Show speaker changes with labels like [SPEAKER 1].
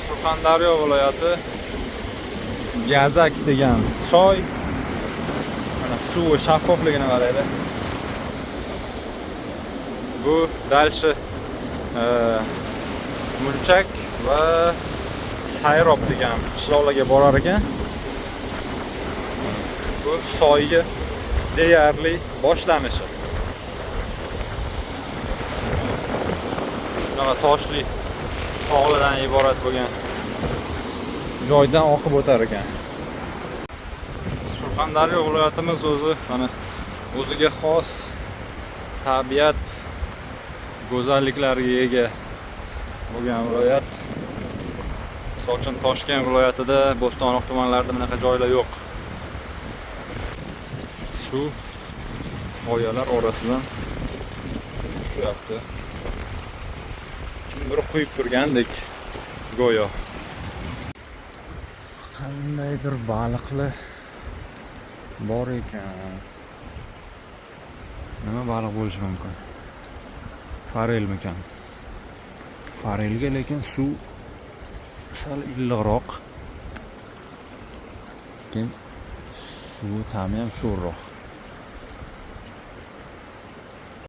[SPEAKER 1] Surxondaryo viloyati Gazak degan soy. Mana suvi shaffofligini qaraydi. Bu dalshi Mulchak va Sayrob degan qishloqlarga borar ekan. Bu soyga deyarli boshlanishi. Shunaqa toshli tog'lardan iborat bo'lgan joydan oqib o'tar ekan. Surxondaryo viloyatimiz o'zi mana o'ziga xos tabiat go'zalliklariga ega bo'lgan viloyat. Misol uchun Toshkent viloyatida, Bo'stonliq tumanlarida bunaqa joylar yo'q. Suv qoyalar orasidan tushyapti. Kimdir quyib turgandek go'yo. Qandaydir baliqlar bor ekan. Nima baliq bo'lishi mumkin? Farelmikan? Farelga lekin suv sal illiqroq. Lekin suv ta'mi ham sho'rroq.